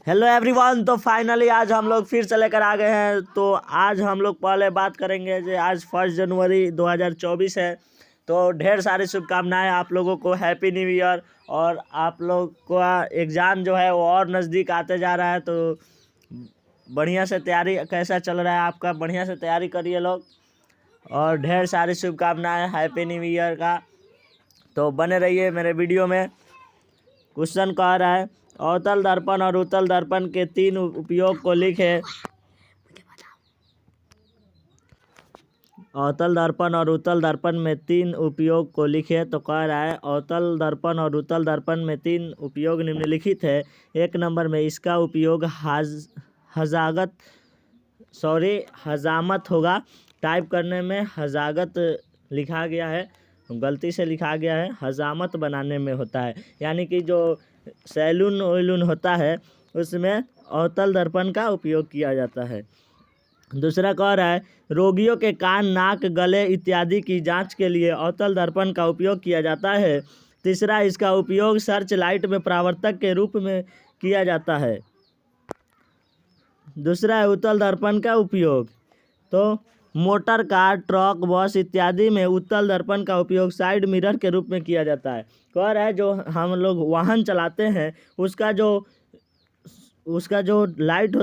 Hello everyone. तो finally आज हम लोग फिर से लेकर आ गए हैं। तो आज हम लोग पहले बात करेंगे जो आज 1 जनवरी 2024 है। तो ढेर सारी शुभकामनाएं आप लोगों को, हैप्पी न्यू ईयर। और आप लोग का एग्ज़ाम जो है वो और नज़दीक आते जा रहा है, तो बढ़िया से तैयारी कैसा चल रहा है आपका, बढ़िया से तैयारी करिए लोग। और ढेर सारी शुभकामनाएं हैप्पी न्यू ईयर का। तो बने रहिए मेरे वीडियो में। क्वेश्चन कह रहा है अवतल दर्पण और उत्तल दर्पण के 3 उपयोग को लिखे। अवतल दर्पण और उत्तल दर्पण में 3 उपयोग को लिखे। तो कह रहा है अवतल दर्पण और उत्तल दर्पण में 3 उपयोग निम्नलिखित है। 1 नंबर में इसका उपयोग हजामत होगा। टाइप करने में हजागत लिखा गया है, गलती से लिखा गया है, हजामत बनाने में होता है। यानी कि जो सैलून वैलून होता है उसमें अवतल दर्पण का उपयोग किया जाता है। दूसरा कह रहा है रोगियों के कान, नाक, गले इत्यादि की जांच के लिए अवतल दर्पण का उपयोग किया जाता है। तीसरा, इसका उपयोग सर्च लाइट में परावर्तक के रूप में किया जाता है। दूसरा है उत्तल दर्पण का उपयोग। तो मोटर कार, ट्रक, बस इत्यादि में उत्तल दर्पण का उपयोग साइड मिरर के रूप में किया जाता है। कह रहा है जो हम लोग वाहन चलाते हैं उसका जो लाइट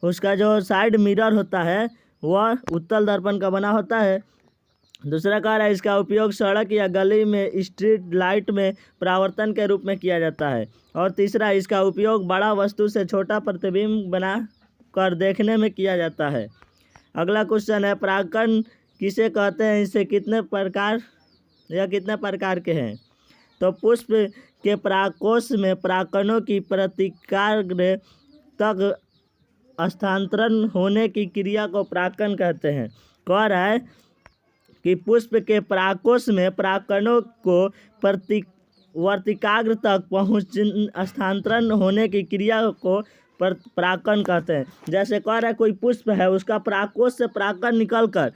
उसका जो साइड मिरर होता है वह उत्तल दर्पण का बना होता है। दूसरा कह रहा है इसका उपयोग सड़क या गली में स्ट्रीट लाइट में परावर्तन के रूप में किया जाता है। और तीसरा, इसका उपयोग बड़ा वस्तु से छोटा प्रतिबिंब बना कर देखने में किया जाता है। अगला क्वेश्चन है परागकण किसे कहते हैं, इसे कितने प्रकार के हैं। तो पुष्प के परागकोश में परागकणों की प्रतिकाग्र तक स्थानांतरण होने की क्रिया को परागकण कहते हैं। कह रहा है कि पुष्प के परागकोश में परागकणों को वर्तिकाग्र तक स्थानांतरण होने की क्रिया को परागकण कहते हैं। जैसे कह रहा है कोई पुष्प है, उसका परागकोश से परागकण निकलकर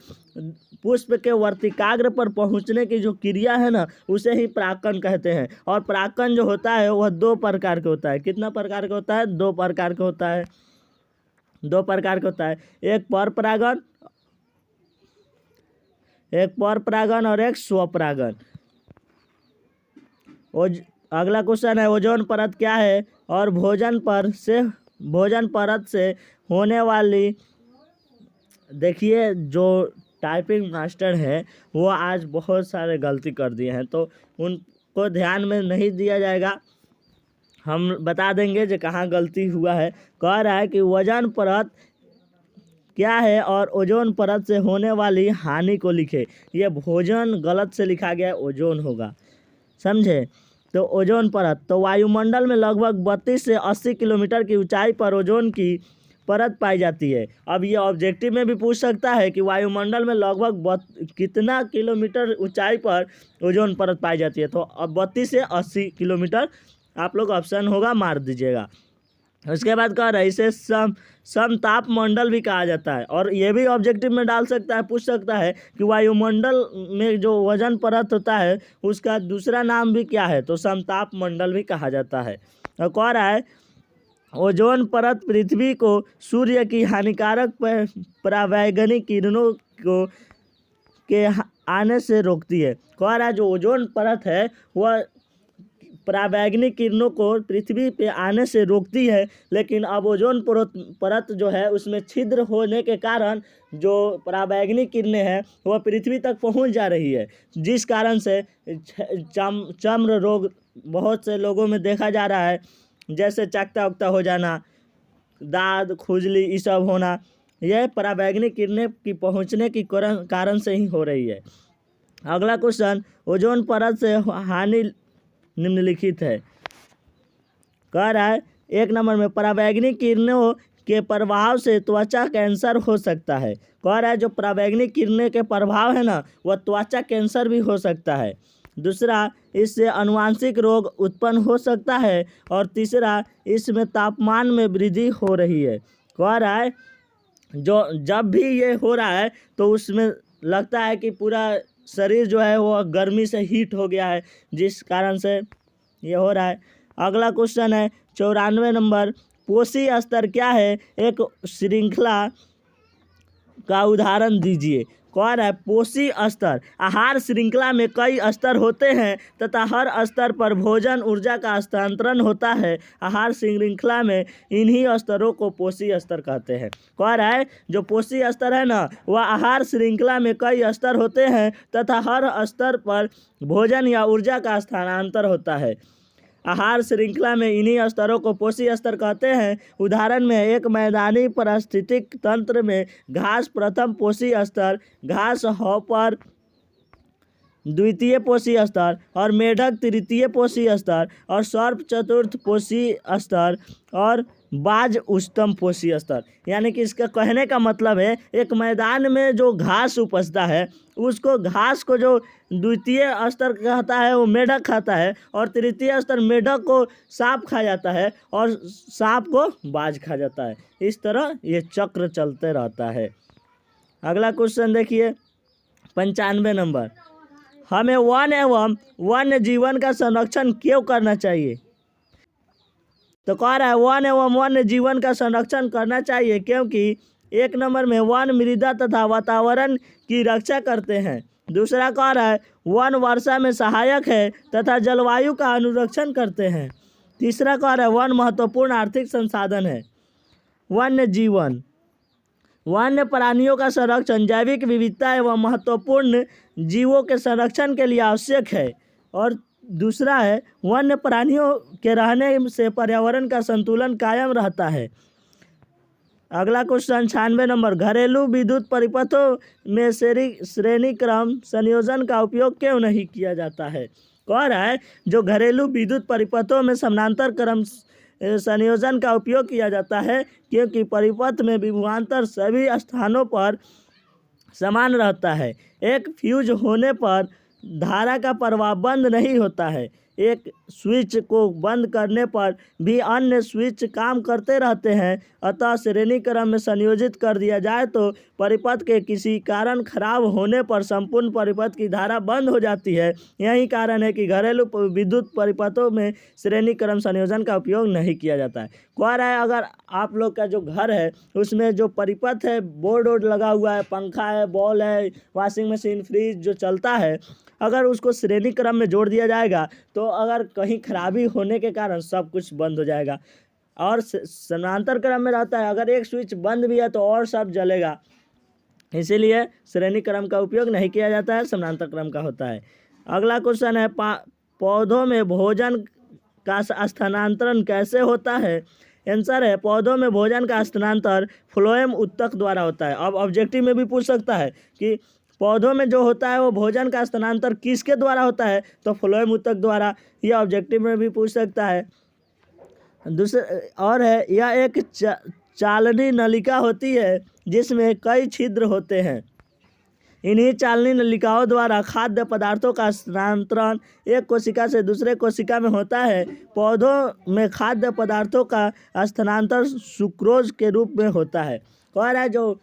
पुष्प के वर्तिकाग्र पर पहुंचने की जो क्रिया है ना, उसे ही परागकण कहते हैं। और परागकण जो होता है वह 2 प्रकार का होता है। कितना प्रकार का होता है? 2 प्रकार का होता है। 2 प्रकार का होता है, एक पर परागण और एक स्वपरागण। अगला क्वेश्चन है ओजोन परत क्या है और भोजन परत से होने वाली। देखिए जो टाइपिंग मास्टर है वो आज बहुत सारे गलती कर दिए हैं, तो उनको ध्यान में नहीं दिया जाएगा। हम बता देंगे जो कहाँ गलती हुआ है। कह रहा है कि ओजोन परत क्या है और ओजोन परत से होने वाली हानि को लिखे। ये भोजन गलत से लिखा गया है, ओजोन होगा, समझे। तो ओजोन परत, तो वायुमंडल में लगभग 32 से 80 किलोमीटर की ऊंचाई पर ओजोन की परत पाई जाती है। अब ये ऑब्जेक्टिव में भी पूछ सकता है कि वायुमंडल में लगभग कितना किलोमीटर ऊंचाई पर ओजोन परत पाई जाती है। तो अब 32 से 80 किलोमीटर आप लोग ऑप्शन होगा मार दीजिएगा। उसके बाद कह रहा है इसे समताप मंडल भी कहा जाता है। और ये भी ऑब्जेक्टिव में डाल सकता है, पूछ सकता है कि वायुमंडल में जो वजन परत होता है उसका दूसरा नाम भी क्या है, तो समताप मंडल भी कहा जाता है। और कह रहा है ओजोन परत पृथ्वी को सूर्य की हानिकारक परावैंगनी किरणों के आने से रोकती है। कह रहा है जो ओजोन परत है वह परावैंगनिक किरणों को पृथ्वी पे आने से रोकती है, लेकिन अब ओजोन परत जो है उसमें छिद्र होने के कारण जो परावैंगनिक किरणें हैं वह पृथ्वी तक पहुंच जा रही है, जिस कारण से चर्म रोग बहुत से लोगों में देखा जा रहा है, जैसे चकता उकता हो जाना, दाद, खुजली, ये सब होना, यह परावैंगनिक किरणें की पहुँचने की कारण से ही हो रही है। अगला क्वेश्चन ओजोन परत से हानि निम्नलिखित है। कह रहा है 1 नंबर में परावैंगनिक किरणों के प्रभाव से त्वचा कैंसर हो सकता है। कह रहा है जो परावैंगनिक किरणें के प्रभाव है ना, वह त्वचा कैंसर भी हो सकता है। दूसरा, इससे अनुवांशिक रोग उत्पन्न हो सकता है। और तीसरा, इसमें तापमान में वृद्धि हो रही है। कह रहा है जो जब भी ये हो रहा है तो उसमें लगता है कि पूरा शरीर जो है वो गर्मी से हीट हो गया है, जिस कारण से ये हो रहा है। अगला क्वेश्चन है 94 नंबर, पोषी स्तर क्या है? एक श्रृंखला का उदाहरण दीजिए। कौन है? पोषी स्तर। आहार श्रृंखला में कई स्तर होते हैं तथा हर स्तर पर भोजन ऊर्जा का हस्तांतरण होता है। आहार श्रृंखला में इन्हीं स्तरों को पोषी स्तर कहते हैं। कौन है? जो पोषी स्तर है ना, वह आहार श्रृंखला में कई स्तर होते हैं तथा हर स्तर पर भोजन या ऊर्जा का स्थानांतरण होता है। आहार श्रृंखला में इन्हीं स्तरों को पोषी स्तर कहते हैं। उदाहरण में एक मैदानी पारिस्थितिक तंत्र में घास प्रथम पोषी स्तर, घास हॉपर द्वितीय पोषी स्तर और मेढक तृतीय पोषी स्तर और सर्प चतुर्थ पोषी स्तर और बाज उच्चतम पोषी स्तर। यानी कि इसका कहने का मतलब है, एक मैदान में जो घास उपजता है उसको घास को जो द्वितीय स्तर कहता है वो मेढक खाता है, और तृतीय स्तर मेढक को सांप खा जाता है और सांप को बाज खा जाता है। इस तरह ये चक्र चलते रहता है। अगला क्वेश्चन देखिए 95 नंबर, हमें वन एवं वन्य जीवन का संरक्षण क्यों करना चाहिए? तो कह रहा है वन एवं वन्य जीवन का संरक्षण करना चाहिए क्योंकि एक नंबर में वन मृदा तथा वातावरण की रक्षा करते हैं। दूसरा कह रहा है वन वर्षा में सहायक है तथा जलवायु का अनुरक्षण करते हैं। तीसरा कह रहा है वन महत्वपूर्ण आर्थिक संसाधन है। वन्य जीवन, वन्य प्राणियों का संरक्षण जैविक विविधता एवं महत्वपूर्ण जीवों के संरक्षण के लिए आवश्यक है। और दूसरा है वन्य प्राणियों के रहने से पर्यावरण का संतुलन कायम रहता है। अगला क्वेश्चन 96 नंबर, घरेलू विद्युत परिपथों में श्रेणी क्रम संयोजन का उपयोग क्यों नहीं किया जाता है? कह रहा है जो घरेलू विद्युत परिपथों में समानांतर क्रम संयोजन का उपयोग किया जाता है क्योंकि परिपथ में विभवांतर सभी स्थानों पर समान रहता है। एक फ्यूज होने पर धारा का प्रवाह बंद नहीं होता है। एक स्विच को बंद करने पर भी अन्य स्विच काम करते रहते हैं। अतः श्रेणी क्रम में संयोजित कर दिया जाए तो परिपथ के किसी कारण खराब होने पर संपूर्ण परिपथ की धारा बंद हो जाती है। यही कारण है कि घरेलू विद्युत परिपथों में श्रेणी क्रम संयोजन का उपयोग नहीं किया जाता है। कह रहा है अगर आप लोग का जो घर है उसमें जो परिपथ है, बोर्ड वोर्ड लगा हुआ है, पंखा है, बॉल है, वॉशिंग मशीन, फ्रिज जो चलता है, अगर उसको श्रेणी क्रम में जोड़ दिया जाएगा तो अगर कहीं खराबी होने के कारण सब कुछ बंद हो जाएगा। और समानांतर क्रम में रहता है, अगर एक स्विच बंद भी है तो और सब जलेगा। इसीलिए श्रेणी क्रम का उपयोग नहीं किया जाता है, समानांतर क्रम का होता है। अगला क्वेश्चन है पौधों में भोजन का स्थानांतरण कैसे होता है? आंसर है पौधों में भोजन का स्थानांतरण फ्लोएम उत्तक द्वारा होता है। अब ऑब्जेक्टिव में भी पूछ सकता है कि पौधों में जो होता है वो भोजन का स्थानांतरण किसके द्वारा होता है, तो फ्लोएम उत्तक द्वारा। यह ऑब्जेक्टिव में भी पूछ सकता है। दूसरे और है यह एक चालनी नलिका होती है जिसमें कई छिद्र होते हैं। इन्हीं चालनी नलिकाओं द्वारा खाद्य पदार्थों का स्थानांतरण एक कोशिका से दूसरे कोशिका में होता है। पौधों में खाद्य पदार्थों का स्थानांतरण सुक्रोज के रूप में होता है। कह रहा है जो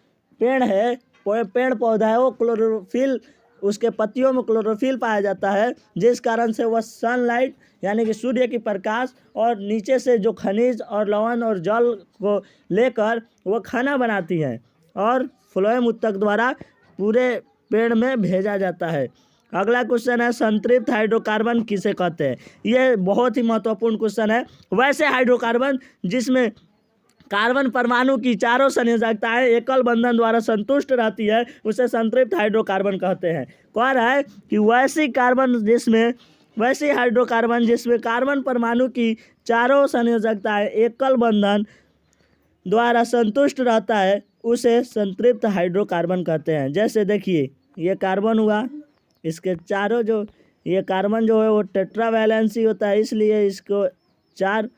पेड़ है, पेड़ पौधा है, वो क्लोरोफिल, उसके पत्तियों में क्लोरोफिल पाया जाता है जिस कारण से वह सनलाइट यानी कि सूर्य की प्रकाश और नीचे से जो खनिज और लवण और जल को लेकर वह खाना बनाती हैं और फ्लोएम उत्तक द्वारा पूरे पेड़ में भेजा जाता है। अगला क्वेश्चन है संतृप्त हाइड्रोकार्बन किसे कहते हैं? यह बहुत ही महत्वपूर्ण क्वेश्चन है। वैसे हाइड्रोकार्बन जिसमें कार्बन परमाणु की चारों संयोजकताएं एकल बंधन द्वारा संतुष्ट रहती है उसे संतृप्त हाइड्रोकार्बन कहते हैं। कह रहा है कि वैसी हाइड्रोकार्बन जिसमें कार्बन परमाणु की चारों संयोजकताएं एकल बंधन द्वारा संतुष्ट रहता है उसे संतृप्त हाइड्रोकार्बन कहते हैं। जैसे देखिए ये कार्बन हुआ, इसके चारों जो ये कार्बन जो है वो टेट्रावैलेंसी होता है, इसलिए इसको 4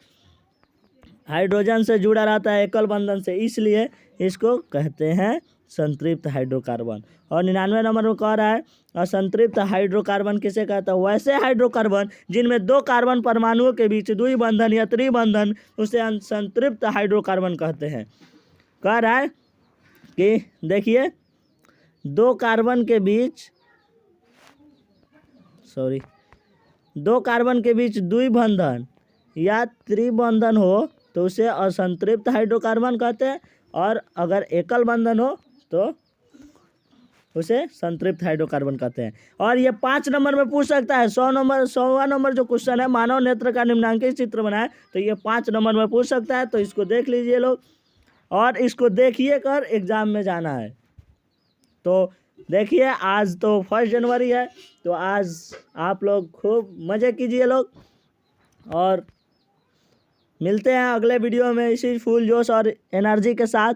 हाइड्रोजन से जुड़ा रहता है एकल बंधन से, इसलिए इसको कहते हैं संतृप्त हाइड्रोकार्बन। और 99 नंबर में कह रहा है असंतृप्त हाइड्रोकार्बन किसे कहता है? वैसे हाइड्रोकार्बन जिनमें 2 कार्बन परमाणुओं के बीच द्विबंधन या त्रिबंधन उसे संतृप्त हाइड्रोकार्बन कहते हैं। कह रहा है कि देखिए 2 कार्बन के बीच द्विबंधन या त्रिबंधन हो तो उसे असंतृप्त हाइड्रोकार्बन कहते हैं, और अगर एकल बंधन हो तो उसे संतृप्त हाइड्रोकार्बन कहते हैं। और ये 5 नंबर में पूछ सकता है। 100वां नंबर जो क्वेश्चन है, मानव नेत्र का निम्नांकित चित्र बनाए, तो ये 5 नंबर में पूछ सकता है। तो इसको देख लीजिए लोग, और इसको देखिए कर एग्जाम में जाना है। तो देखिए, आज तो 1 जनवरी है, तो आज आप लोग खूब मज़े कीजिए लोग, और मिलते हैं अगले वीडियो में इसी फुल जोश और एनर्जी के साथ।